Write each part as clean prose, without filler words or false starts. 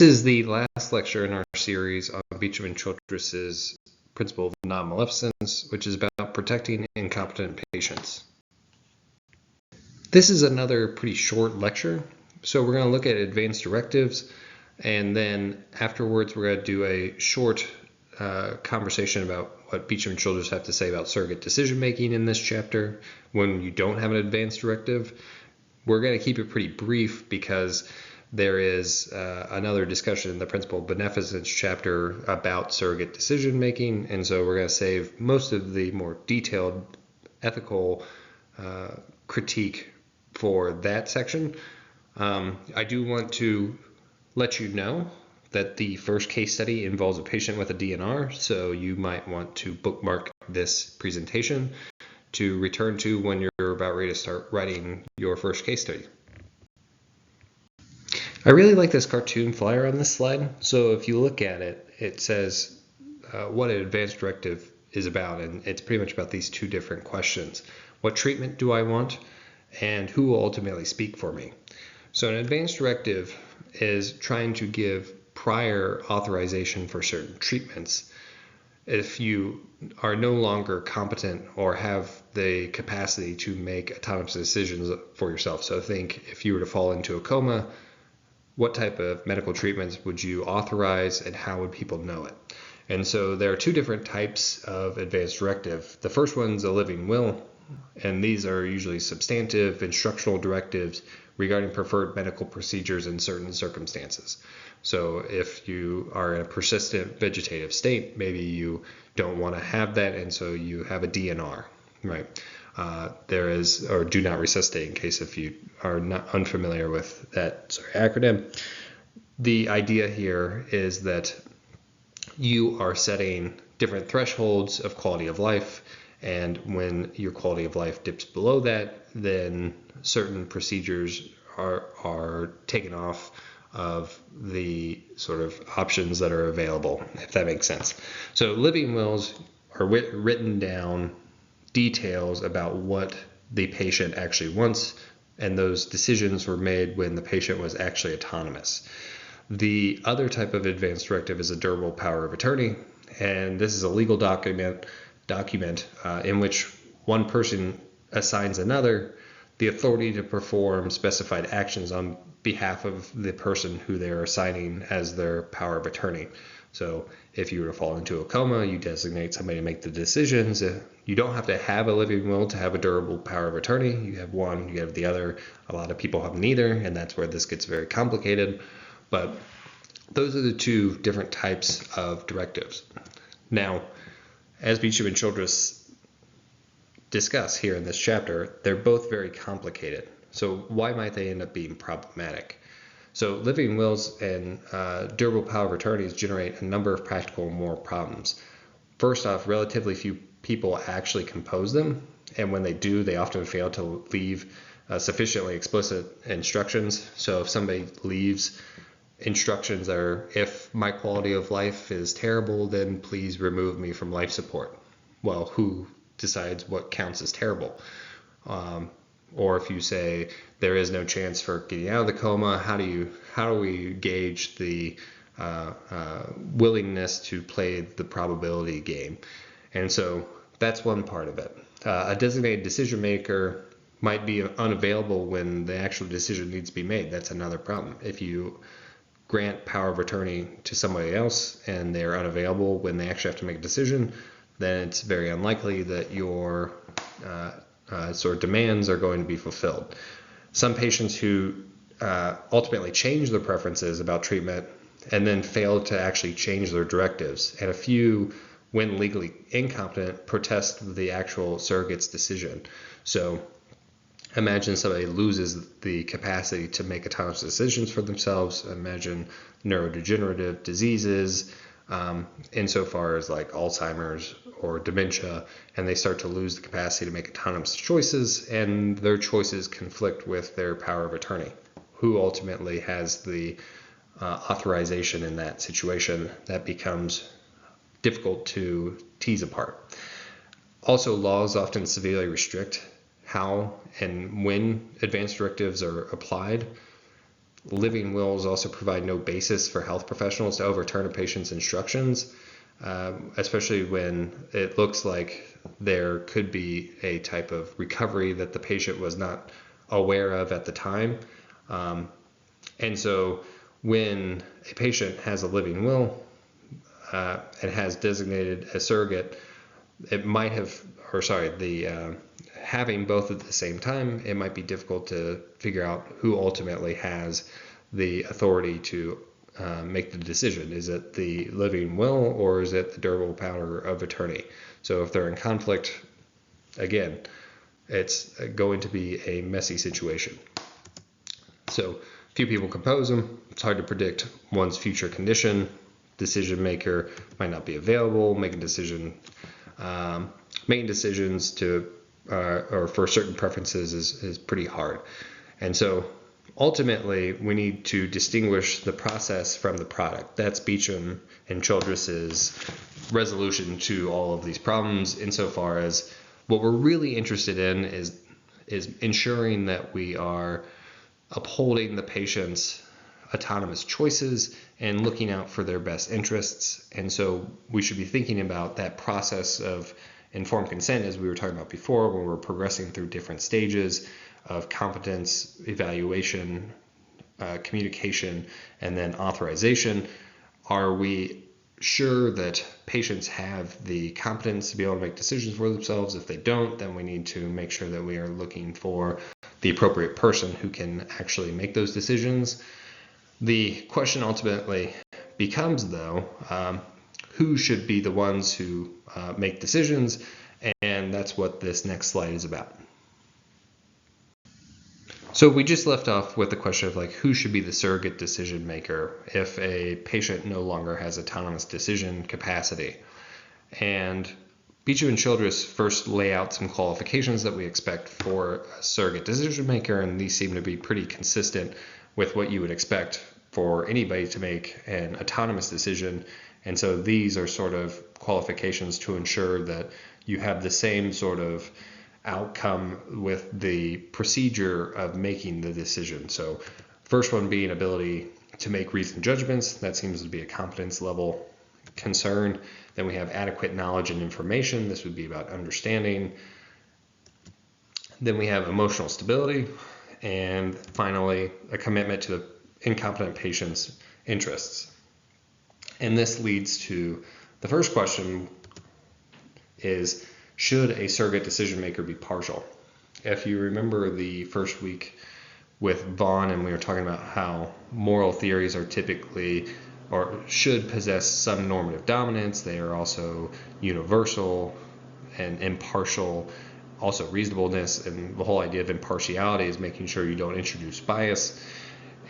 is the last lecture in our series on Beecham and Childress's principle of non-maleficence, which is about protecting incompetent patients. This is another pretty short lecture, so we're going to look at advanced directives, and then afterwards we're going to do a short conversation about what Beecham and Childress have to say about surrogate decision-making in this chapter when you don't have an advanced directive. We're going to keep it pretty brief because there is another discussion in the principle of beneficence chapter about surrogate decision-making, and so we're going to save most of the more detailed ethical critique for that section. I do want to let you know that the first case study involves a patient with a DNR, so you might want to bookmark this presentation to return to when you're about ready to start writing your first case study. I really like this cartoon flyer on this slide. So if you look at it, it says what an advanced directive is about, and it's pretty much about these two different questions. What treatment do I want, and who will ultimately speak for me? So an advanced directive is trying to give prior authorization for certain treatments if you are no longer competent or have the capacity to make autonomous decisions for yourself. So think if you were to fall into a coma, what type of medical treatments would you authorize and how would people know it? And so there are two different types of advanced directive. The first one's a living will, and these are usually substantive instructional directives regarding preferred medical procedures in certain circumstances. So if you are in a persistent vegetative state, maybe you don't want to have that, and so you have a DNR, right? There is, or do not resuscitate, in case if you are not unfamiliar with that acronym. The idea here is that you are setting different thresholds of quality of life, and when your quality of life dips below that, then certain procedures are taken off of the sort of options that are available, if that makes sense. So living wills are written down details about what the patient actually wants, and those decisions were made when the patient was actually autonomous. The other type of advanced directive is a durable power of attorney, and this is a legal document in which one person assigns another the authority to perform specified actions on behalf of the person who they're assigning as their power of attorney. So if you were to fall into a coma, you designate somebody to make the decisions. You don't have to have a living will to have a durable power of attorney. You have one, you have the other. A lot of people have neither, and that's where this gets very complicated. But those are the two different types of directives. Now, as Beecham and Childress discuss here in this chapter, they're both very complicated. So why might they end up being problematic? So living wills and durable power of attorneys generate a number of practical and moral problems. First off, relatively few people actually compose them, and when they do, they often fail to leave sufficiently explicit instructions. So if somebody leaves instructions that are, if my quality of life is terrible, then please remove me from life support. Well, who decides what counts as terrible? Or if you say there is no chance for getting out of the coma, how do we gauge the willingness to play the probability game? And so that's one part of it. A designated decision maker might be unavailable when the actual decision needs to be made. That's another problem. If you grant power of attorney to somebody else and they're unavailable when they actually have to make a decision, then it's very unlikely that your sort of demands are going to be fulfilled. Some patients who ultimately change their preferences about treatment and then fail to actually change their directives, and a few, when legally incompetent, protest the actual surrogate's decision. So imagine somebody loses the capacity to make autonomous decisions for themselves. Imagine neurodegenerative diseases, insofar as like Alzheimer's or dementia, and they start to lose the capacity to make autonomous choices, and their choices conflict with their power of attorney. Who ultimately has the authorization in that situation? That becomes difficult to tease apart. Also, laws often severely restrict how and when advanced directives are applied. living wills also provide no basis for health professionals to overturn a patient's instructions, especially when it looks like there could be a type of recovery that the patient was not aware of at the time. And so when a patient has a living will and has designated a surrogate, it might have, having both at the same time, it might be difficult to figure out who ultimately has the authority to make the decision. Is it the living will, or is it the durable power of attorney? So if they're in conflict, again, it's going to be a messy situation. So few people compose them. It's hard to predict one's future condition. Decision maker might not be available. Making decisions to or for certain preferences is pretty hard. And so ultimately, we need to distinguish the process from the product. That's Beecham and Childress's resolution to all of these problems, insofar as what we're really interested in is ensuring that we are upholding the patient's autonomous choices and looking out for their best interests. And so we should be thinking about that process of informed consent, as we were talking about before, when we're progressing through different stages of competence, evaluation, communication, and then authorization. Are we sure that patients have the competence to be able to make decisions for themselves? If they don't, then we need to make sure that we are looking for the appropriate person who can actually make those decisions. The question ultimately becomes, though, who should be the ones who make decisions, and that's what this next slide is about. So we just left off with the question of who should be the surrogate decision maker if a patient no longer has autonomous decision capacity. And Beecham and Childress first lay out some qualifications that we expect for a surrogate decision maker, and these seem to be pretty consistent with what you would expect for anybody to make an autonomous decision. And so these are sort of qualifications to ensure that you have the same sort of outcome with the procedure of making the decision. So first one being ability to make reasoned judgments. That seems to be a competence level concern. Then we have adequate knowledge and information. This would be about understanding. Then we have emotional stability. And finally, a commitment to the incompetent patient's interests. And this leads to the first question is, should a surrogate decision maker be partial? If you remember the first week with Vaughn, and we were talking about how moral theories are typically or should possess some normative dominance, they are also universal and impartial, also reasonableness, and the whole idea of impartiality is making sure you don't introduce bias.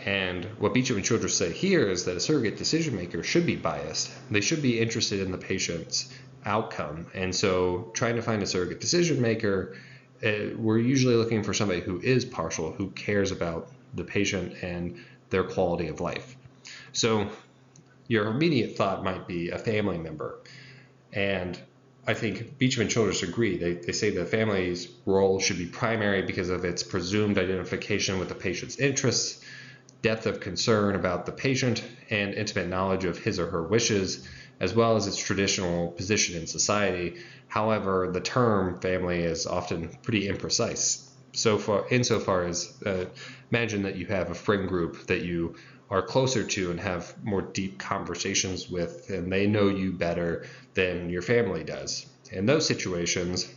And what Beecham and Childress say here is that a surrogate decision maker should be biased. They should be interested in the patient's outcome. And so trying to find a surrogate decision maker, we're usually looking for somebody who is partial, who cares about the patient and their quality of life. So your immediate thought might be a family member. And I think Beecham and Childress agree. They say the family's role should be primary because of its presumed identification with the patient's interests, depth of concern about the patient, and intimate knowledge of his or her wishes, as well as its traditional position in society. However, the term family is often pretty imprecise. Insofar as imagine that you have a friend group that you are closer to and have more deep conversations with, and they know you better than your family does. In those situations,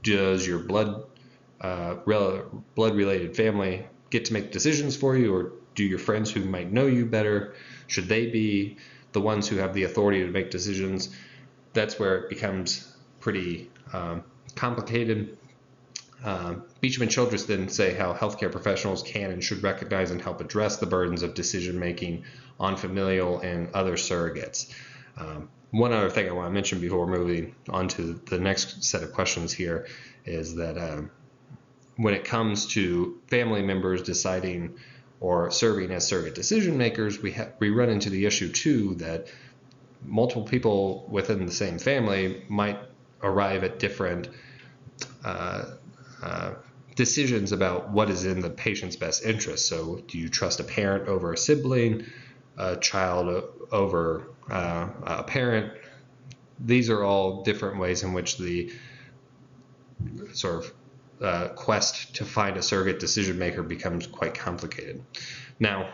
does your blood-related family get to make decisions for you, or do your friends who might know you better, should they be the ones who have the authority to make decisions? That's where it becomes pretty complicated. Beecham and Childress then say how healthcare professionals can and should recognize and help address the burdens of decision making on familial and other surrogates. One other thing I want to mention before moving on to the next set of questions here is that when it comes to family members deciding or serving as surrogate decision makers, we run into the issue too that multiple people within the same family might arrive at different decisions about what is in the patient's best interest. So do you trust a parent over a sibling, a child over a parent? These are all different ways in which the sort of quest to find a surrogate decision maker becomes quite complicated. Now,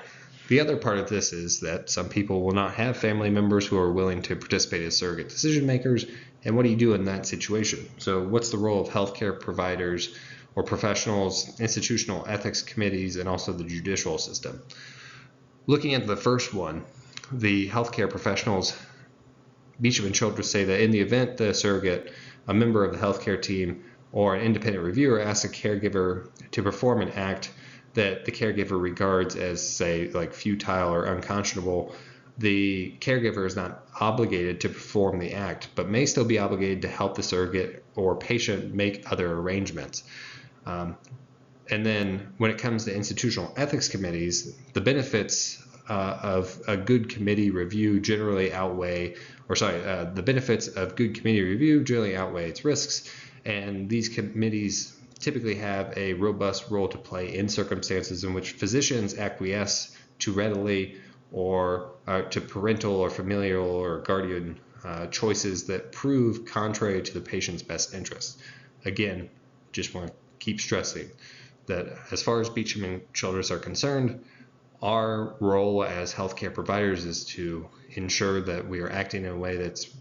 the other part of this is that some people will not have family members who are willing to participate as surrogate decision makers. And what do you do in that situation? So what's the role of healthcare providers or professionals, institutional ethics committees, and also the judicial system? Looking at the first one, the healthcare professionals, Beecham and Childress say that in the event the surrogate, a member of the healthcare team, or an independent reviewer asks a caregiver to perform an act that the caregiver regards as, say, like futile or unconscionable, the caregiver is not obligated to perform the act, but may still be obligated to help the surrogate or patient make other arrangements. And then when it comes to institutional ethics committees, the benefits of a good committee review generally outweigh, the benefits of good committee review generally outweigh its risks, and these committees typically have a robust role to play in circumstances in which physicians acquiesce to readily or to parental or familial or guardian choices that prove contrary to the patient's best interests. Again, just want to keep stressing that as far as Beecham and Childress are concerned, our role as healthcare providers is to ensure that we are acting in a way that's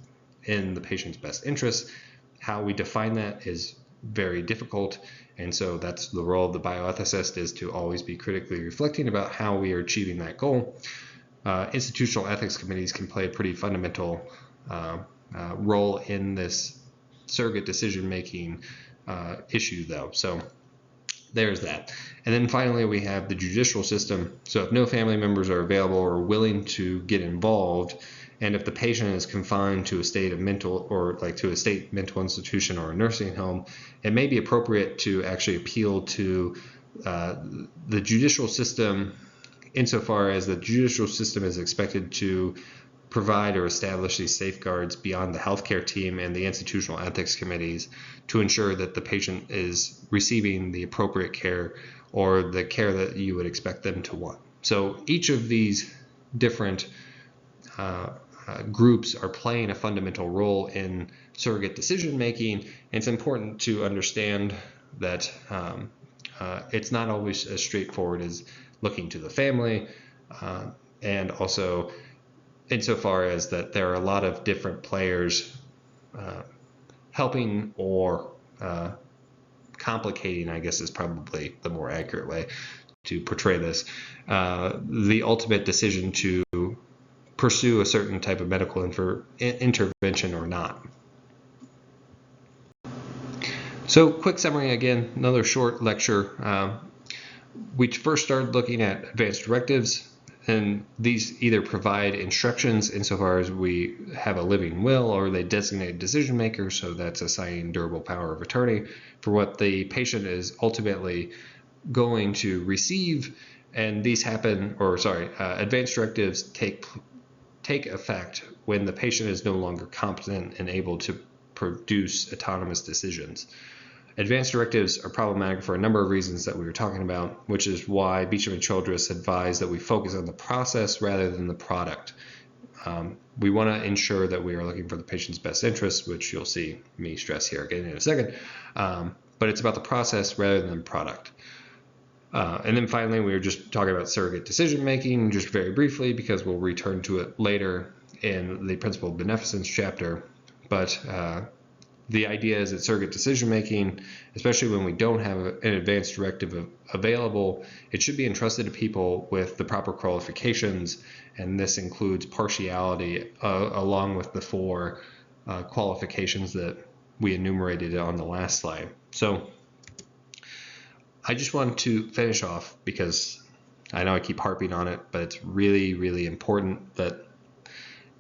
in the patient's best interest. How we define that is very difficult, and so that's the role of the bioethicist, is to always be critically reflecting about how we are achieving that goal. Institutional ethics committees can play a pretty fundamental role in this surrogate decision-making issue, though. So there's that. And then finally, we have the judicial system. So if no family members are available or willing to get involved, and if the patient is confined to a state of mental, or like to a state mental institution or a nursing home, it may be appropriate to actually appeal to the judicial system, insofar as the judicial system is expected to provide or establish these safeguards beyond the healthcare team and the institutional ethics committees to ensure that the patient is receiving the appropriate care or the care that you would expect them to want. So each of these different groups are playing a fundamental role in surrogate decision making, and it's important to understand that it's not always as straightforward as looking to the family, and also insofar as that there are a lot of different players helping or complicating, I guess is probably the more accurate way to portray this, the ultimate decision to pursue a certain type of medical intervention or not. So quick summary again, another short lecture. We first started looking at advanced directives, and these either provide instructions insofar as we have a living will, or they designate a decision maker, so that's assigning durable power of attorney for what the patient is ultimately going to receive. And these happen, advanced directives take effect when the patient is no longer competent and able to produce autonomous decisions. Advanced directives are problematic for a number of reasons that we were talking about, which is why Beecham and Childress advise that we focus on the process rather than the product. We want to ensure that we are looking for the patient's best interests, which you'll see me stress here again in a second, but it's about the process rather than the product. And then finally, we were just talking about surrogate decision making, just very briefly, because we'll return to it later in the principle of beneficence chapter. But the idea is that surrogate decision making, especially when we don't have an advanced directive available, it should be entrusted to people with the proper qualifications, and this includes partiality along with the four qualifications that we enumerated on the last slide. So I just want to finish off, because I know I keep harping on it, but it's really, really important that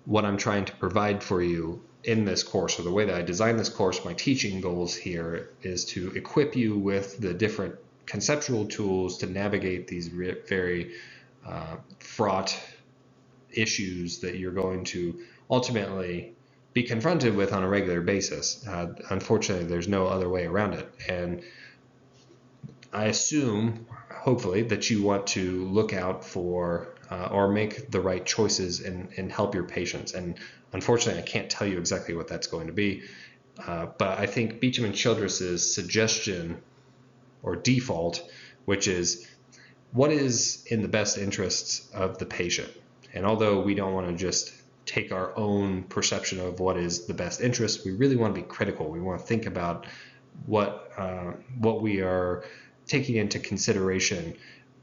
what I'm trying to provide for you in this course, or the way that I designed this course, my teaching goals here is to equip you with the different conceptual tools to navigate these very fraught issues that you're going to ultimately be confronted with on a regular basis. Unfortunately, there's no other way around it. And I assume, hopefully, that you want to look out for or make the right choices and help your patients. And unfortunately, I can't tell you exactly what that's going to be. But I think Beecham and Childress's suggestion or default, which is what is in the best interests of the patient. And although we don't want to just take our own perception of what is the best interest, we really want to be critical. We want to think about what we are taking into consideration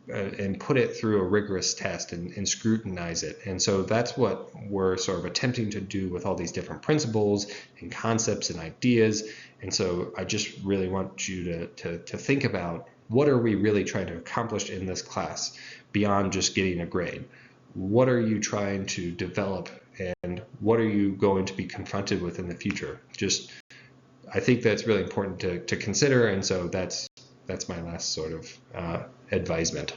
and put it through a rigorous test and scrutinize it. And so that's what we're sort of attempting to do with all these different principles and concepts and ideas. And so I just really want you to think about, what are we really trying to accomplish in this class beyond just getting a grade? What are you trying to develop, and what are you going to be confronted with in the future? I think that's really important to consider, and so that's my last sort of advisement.